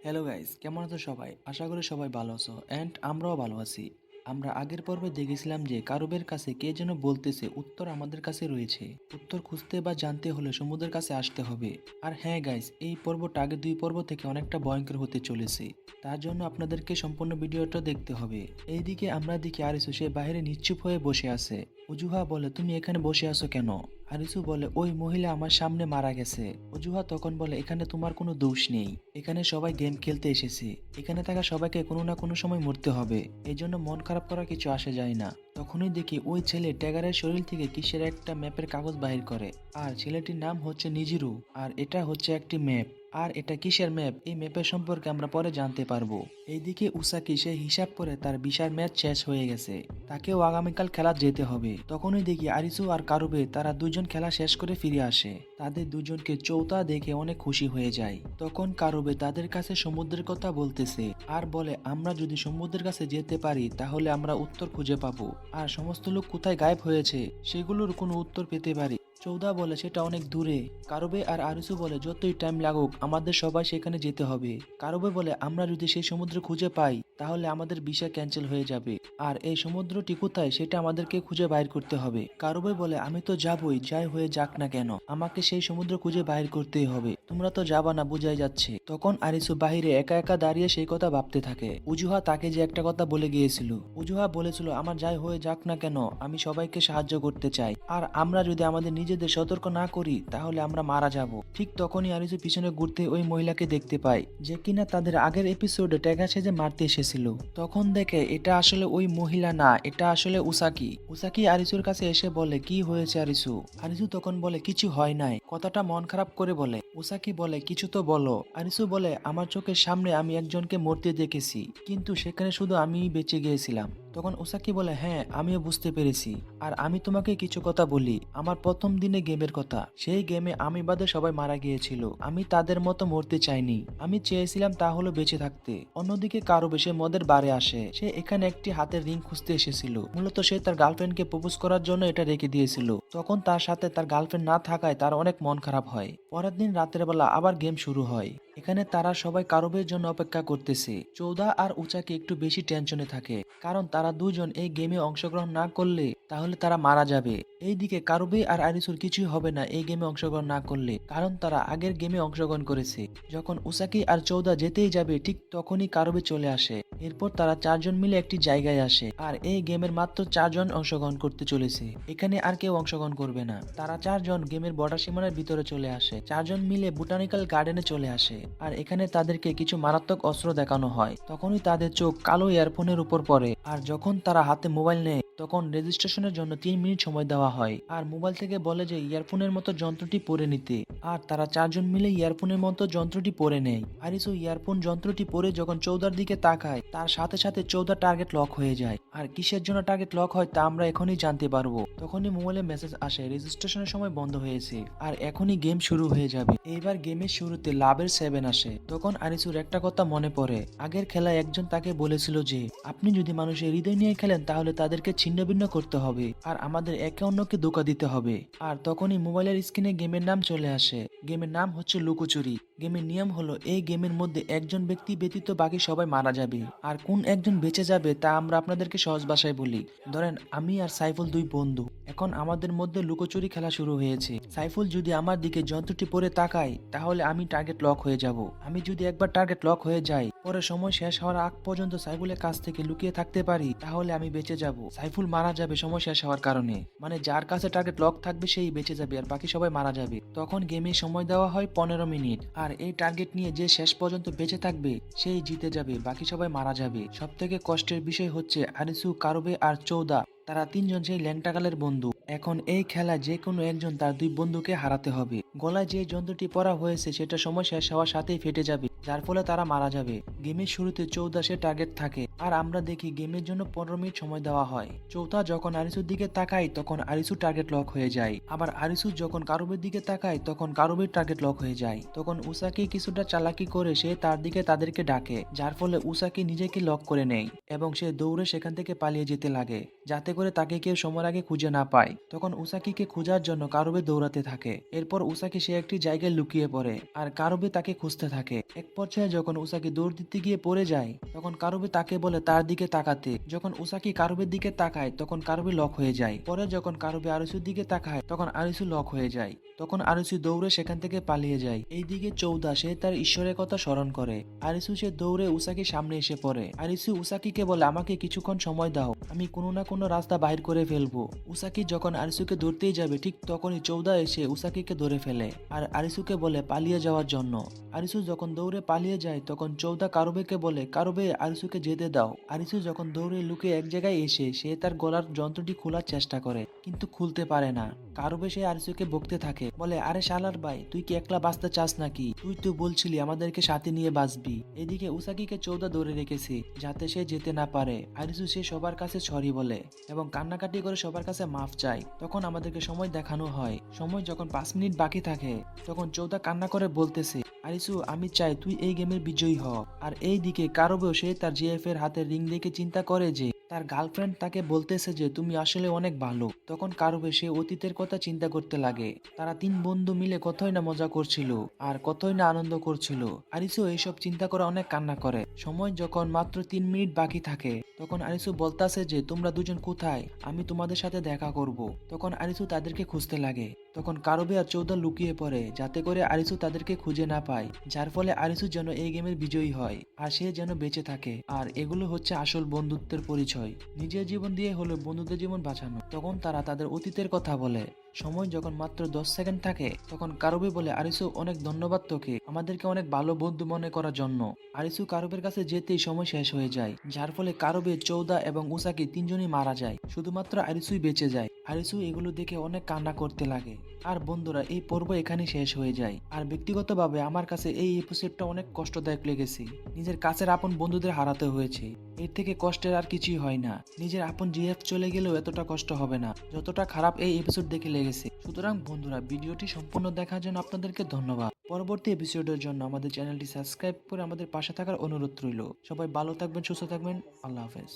Hello guys, কেমন আছো সবাই? আশা করি সবাই ভালো আছো অ্যান্ড আমরাও ভালো আছি। আমরা আগের পর্বে দেখেছিলাম যে কারুবের কাছে কে যেন বলতেছে উত্তর আমাদের কাছে রয়েছে। উত্তর খুঁজতে বা জানতে হলে সমুদ্রের কাছে আসতে হবে। আর হ্যাঁ গাইস, এই পর্বটা আগের দুই পর্ব থেকে অনেকটা ভয়ঙ্কর হতে চলেছে। তার জন্য আপনাদেরকে সম্পূর্ণ ভিডিওটা দেখতে হবে। এইদিকে আমরা দেখি আরিসু সে বাইরে নিশ্চুপ হয়ে বসে আছে। উজুহা বলে, তুমি এখানে বসে আছো কেন? আরিসু বলে, ওই মহিলা আমার সামনে মারা গেছে। অজুহা তখন বলে, এখানে তোমার কোনো দোষ নেই। এখানে সবাই গেম খেলতে এসেছে। এখানে থাকা সবাইকে কোনো না কোনো সময় মরতে হবে। এই জন্য মন খারাপ করা কিছু আসে যায় না। তখনই দেখি ওই ছেলে ট্যাগারের শরীর থেকে কিসের একটা ম্যাপের কাগজ বাহির করে। আর ছেলেটির নাম হচ্ছে নিজিরু। আর এটা হচ্ছে একটি ম্যাপ। আর এটা কিসের ম্যাপ, এই ম্যাপের সম্পর্কে আমরা পরে জানতে পারবো। এইদিকে উসাকি সে হিসাব করে তার বিশাল ম্যাচ শেষ হয়ে গেছে। তাকেও আগামীকাল খেলা যেতে হবে। তখনই দেখি আরিসু আর কারুবে তারা দুজন খেলা শেষ করে ফিরে আসে। তাদের দুজনকে চৌতা দেখে অনেক খুশি হয়ে যায়। তখন কারুবে তাদের কাছে সমুদ্রের কথা বলতেছে আর বলে, আমরা যদি সমুদ্রের কাছে যেতে পারি তাহলে আমরা উত্তর খুঁজে পাবো। আর সমস্ত লোক কোথায় গায়েব হয়েছে সেগুলোর কোনো উত্তর পেতে পারি। চৌদা বলে সেটা অনেক দূরে। কারুবে আর আরিসু বলে যতই টাইম লাগুক আমাদের সবাই সেখানে যেতে হবে। কারুবে বলে, আমরা যদি সেই সমুদ্র খুঁজে পাই তাহলে আমাদের ভিসা ক্যান্সেল হয়ে যাবে। আর এই সমুদ্রটি কোথায় সেটা আমাদেরকে খুঁজে বাইর করতে হবে। কারুবে বলে, আমি তো যাবই, যাই হয়ে যাক না কেন, আমাকে সেই সমুদ্র খুঁজে বাইর করতেই হবে। তোমরা তো যাবা না বোঝাই যাচ্ছে। তখন আরিসু বাহিরে একা একা দাঁড়িয়ে সেই কথা ভাবতে থাকে। উজুহা তাকে যে একটা কথা বলে গিয়েছিল। উজুহা বলেছিল, আমার যাই হয়ে যাক না কেন আমি সবাইকে সাহায্য করতে চাই। আর আমরা যদি আমাদের নিজেদের সতর্ক না করি তাহলে আমরা মারা যাব। ঠিক তখনই আরিসু পিছনে ঘুরতে ওই মহিলাকে দেখতে পায়, যে কিনা তাদের আগের এপিসোডে ট্যাগা সেজে মারতে এসেছিল। তখন দেখে এটা আসলে ওই মহিলা না, এটা আসলে উসাকি। উসাকি আরিসুর কাছে এসে বলে, কি হয়েছে আরিসু? আরিসু তখন বলে, কিছু হয় নাই। কথাটা মন খারাপ করে বলে। উসাকি বলে, কিছু তো বলো। আরিসু বলে, আমার চোখের সামনে আমি একজনকে মরতে দেখেছি, কিন্তু সেখানে শুধু আমিই বেঁচে গিয়েছিলাম। তখন উসাকি বলে, হ্যাঁ আমিও বুঝতে পেরেছি। আর আমি তোমাকে কিছু কথা বলি, আমার প্রথম দিনে গেমের কথা। সেই গেমে আমি বাদে সবাই মারা গিয়েছিল। আমি তাদের মতো মরতে চাইনি। আমি চেয়েছিলাম তা হলো বেঁচে থাকতে। অন্যদিকে কারো বেশি মদের বারে আসে। সে এখানে একটি হাতের রিং খুঁজতে এসেছিল। মূলত সে তার গার্লফ্রেন্ডকে প্রপোজ করার জন্য এটা রেখে দিয়েছিল। তখন তার সাথে তার গার্লফ্রেন্ড না থাকায় তার অনেক মন খারাপ হয়। পরের দিন রাতের বেলা আবার গেম শুরু হয়। এখানে তারা সবাই কারুবের জন্য অপেক্ষা করতেছে। চৌদা আর উচাকি একটু বেশি টেনশনে থাকে, কারণ তারা দুজন এই গেমে অংশগ্রহণ না করলে তাহলে তারা মারা যাবে। এইদিকে কারুবে আর আরিসুর কিছুই হবে না এই গেমে অংশগ্রহণ না করলে, কারণ তারা আগের গেমে অংশগ্রহণ করেছে। যখন উসাকি আর চৌদা যেতেই যাবে ঠিক তখনই কারুবে চলে আসে। এরপর তারা চারজন মিলে একটি জায়গায় আসে। আর এই গেমের মাত্র চারজন অংশগ্রহণ করতে চলেছে। এখানে আর কেউ অংশগ্রহণ করবে না। তারা চারজন গেমের বর্ডার সীমানার ভিতরে চলে আসে। চারজন মিলে বোটানিক্যাল গার্ডেনে চলে আসে। আর এখানে তাদেরকে কিছু মারাত্মক অস্ত্র দেখানো হয়। তখনই তাদের চোখ কালো ইয়ারফোনের উপর পড়ে। আর যখন তারা হাতে মোবাইল নেয় তখন রেজিস্ট্রেশনের জন্য 3 মিনিট সময় দেওয়া হয়। আর মোবাইল থেকে বলে যে ইয়ারফোনের মতো যন্ত্রটি পরে নিতে। আর তারা চারজন মিলে ইয়ারফোনের মতো যন্ত্রটি পরে নেয়। আরিসু ইয়ারফোন যন্ত্রটি পরে যখন চৌদার দিকে তাকায় তার সাথে সাথে চৌদার টার্গেট লক হয়ে যায়। আর কিসের জন্য টার্গেট লক হয় তা আমরা এখনই জানতে পারবো। তখনই মোবাইলে মেসেজ আসে, রেজিস্ট্রেশনের সময় বন্ধ হয়েছে আর এখনই গেম শুরু হয়ে যাবে। এইবার গেমের শুরুতে লাভের 7 আসে। তখন আরিসুর একটা কথা মনে পড়ে, আগের খেলায় একজন তাকে বলেছিল যে আপনি যদি মানুষের হৃদয় নিয়ে খেলেন তাহলে তাদেরকে ছিন্ন ভিন্ন করতে হবে আর আমাদের একে অন্যকে ধোঁকা দিতে হবে। আর তখনই মোবাইলের স্ক্রিনে গেমের নাম চলে আসে। গেমের নাম হচ্ছে লুকোচুরি। গেমের নিয়ম হলো এই গেমের মধ্যে একজন ব্যক্তি ব্যতীত বাকি সবাই মারা যাবে। আর কোন একজন বেঁচে যাবে তা আমরা আপনাদেরকে সহজ ভাষায় বলি। ধরেন আমি আর সাইফুল দুই বন্ধু। এখন আমাদের মধ্যে লুকোচুরি খেলা শুরু হয়েছে। সাইফুল যদি আমার দিকে যন্ত্রটি পরে তাকায় তাহলে আমি টার্গেট লক হয়ে যাব। আমি যদি একবার টার্গেট লক হয়ে যাই পরে সময় শেষ হওয়ার আগ পর্যন্ত সাইফুলের কাছ থেকে লুকিয়ে থাকতে পারি তাহলে আমি বেঁচে যাব। সাইফুল মারা যাবে সময় শেষ হওয়ার কারণে, মানে যার কাছে টার্গেট লক থাকবে সেই বেঁচে যাবে আর বাকি সবাই মারা যাবে। তখন গেমে সময় দেওয়া হয় 15 মিনিট। আর এই টার্গেট নিয়ে যে শেষ পর্যন্ত বেঁচে থাকবে সেই জিতে যাবে, বাকি সবাই মারা যাবে। সব থেকে কষ্টের বিষয় হচ্ছে আরিসু, কারুবে আর চৌদা, তারা তিনজন সেই ল্যাংটাকালের বন্ধু। এখন এই খেলায় যে কোনো একজন তার দুই বন্ধুকে হারাতে হবে। গলায় যে যন্ত্রটি পরা হয়েছে সেটা সময় শেষ হওয়ার সাথেই ফেটে যাবে, যার ফলে তারা মারা যাবে। গেমের শুরুতে 14 টার্গেট থাকে আর আমরা দেখি গেমের জন্য 15 মিনিট সময় দেওয়া হয়। চৌথা যখন আরিসুর দিকে তাকায় তখন আরিসু টার্গেট লক হয়ে যায়। আবার আরিসু যখন কারুবের দিকে তাকায় তখন কারুবের টার্গেট লক হয়ে যায়। তখন উসাকি কিছুটা চালাকি করে সে তার দিকে তাদেরকে ডাকে, যার ফলে উসাকি নিজেকে লক করে নেয় এবং সে দৌড়ে সেখান থেকে পালিয়ে যেতে লাগে যাতে করে করে তাকে কেউ সময়ের আগে খুঁজে না পায়। তখন উসাকিকে খোঁজার জন্য কারুবে দৌড়াতে থাকে। এরপর উসাকি সে একটি জায়গায় লুকিয়ে পড়ে আর কারুবে তাকে খুঁজতে থাকে। এক পর্যায়ে যখন উসাকি দৌড় দিতে গিয়ে পড়ে যায় তখন কারুবে তাকে বলে তার দিকে তাকাতে। যখন উসাকি কারুবের দিকে তাকায় তখন কারুবে লক হয়ে যায়। পরে যখন কারুবে আরিসুর দিকে তাকায় তখন আরিসু লক হয়ে যায়। তখন আরিসু দৌড়ে সেখান থেকে পালিয়ে যায়। এইদিকে চৌদা সে তার ঈশ্বরের কথা স্মরণ করে। আরিসু সে দৌড়ে উসাকির সামনে এসে পড়ে। আরিসু উসাকিকে বলে আমাকে কিছুক্ষণ সময় দাও, আমি কোনো না কোনো রাস্তা বাইর করে ফেলবো। উসাকি যখন আরিসুকে ধরতেই যাবে ঠিক তখনই চৌদা এসে উসাকিকে ধরে ফেলে আর আরিসুকে বলে পালিয়ে যাওয়ার জন্য। আরিসু যখন দৌড়ে পালিয়ে যায় তখন চৌদা কারুবেকে বলে কারুবে আরিসুকে যেতে দাও। আরিসু যখন দৌড়ে লুকে এক জায়গায় এসে সে তার গলার যন্ত্রটি খোলার চেষ্টা করে কিন্তু খুলতে পারে না। কারুবে সে আরিসুকে বকতে থাকে, বলে আরে শালার ভাই তুই কি একলা বাঁচতে চাস নাকি? তুই তো বলছিলি আমাদেরকে সাথে নিয়ে বাঁচবি। এদিকে উসাকিকে চৌদা ধরে রেখেছে যাতে সে যেতে না পারে। আরিসু সে সবার কাছে সরি বলে এবং কান্নাকাটি করে সবার কাছে মাফ চায়। তখন আমাদেরকে সময় দেখানো হয়। সময় যখন 5 মিনিট বাকি থাকে তখন চৌদা কান্না করে বলতেছে আরিসু আমি চাই তুই এই গেমের বিজয়ী হ। আর এই দিকে কারুবেও সে তার জিএফ এর হাতের রিং দেখে চিন্তা করে যে তার গার্লফ্রেন্ড তাকে বলতেছে যে তুমি আসলে অনেক ভালো। তখন কারুবে সে অতীতের কথা চিন্তা করতে লাগে। তারা 3 বন্ধু মিলে কতই না মজা করছিল আর কতই না আনন্দ করছিল। আরিসু এইসব চিন্তা করে অনেক কান্না করে। সময় যখন মাত্র 3 মিনিট বাকি থাকে তখন আরিসু বলতাছে যে তোমরা দুজন কোথায়, আমি তোমাদের সাথে দেখা করব। তখন আরিসু তাদেরকে খুঁজতে লাগে। তখন কারুবে আর চৌদা লুকিয়ে পড়ে যাতে করে আরিসু তাদেরকে খুঁজে না পায়, যার ফলে আরিসু যেন এই গেমের বিজয়ী হয় আর সে যেন বেঁচে থাকে। আর এগুলো হচ্ছে আসল বন্ধুত্বের পরিচয়, নিজের জীবন দিয়ে হলেও বন্ধুদের জীবন বাঁচানো। তখন তারা তাদের অতীতের কথা বলে। সময় যখন মাত্র 10 সেকেন্ড থাকে তখন কারুবে বলে আরিসু অনেক ধন্যবাদ তোকে আমাদেরকে অনেক ভালো বন্ধু মনে করার জন্য। আরিসু কারুবের কাছে যেতেই সময় শেষ হয়ে যায়, যার ফলে কারুবে, চৌদা এবং উসাকি তিনজনই মারা যায়, শুধুমাত্র আরিসুই বেঁচে যায়। আরিসু এগুলো দেখে অনেক কান্না করতে লাগে। আর বন্ধুরা এই পর্ব এখানেই শেষ হয়ে যায়। আর ব্যক্তিগতভাবে আমার কাছে এই এপিসোডটা অনেক কষ্টদায়ক লেগেছে। নিজের কাছের আপন বন্ধুদের হারাতে হয়েছে, এর থেকে কষ্টের আর কিছুই হয় না। নিজের আপন জিএফ চলে গেলেও এতটা কষ্ট হবে না যতটা খারাপ এই এপিসোড দেখে লেগেছে। সুতরাং বন্ধুরা ভিডিওটি সম্পূর্ণ দেখার জন্য আপনাদেরকে ধন্যবাদ। পরবর্তী এপিসোডের জন্য আমাদের চ্যানেলটি সাবস্ক্রাইব করে আমাদের পাশে থাকার অনুরোধ রইল। সবাই ভালো থাকবেন, সুস্থ থাকবেন, আল্লাহ হাফেজ।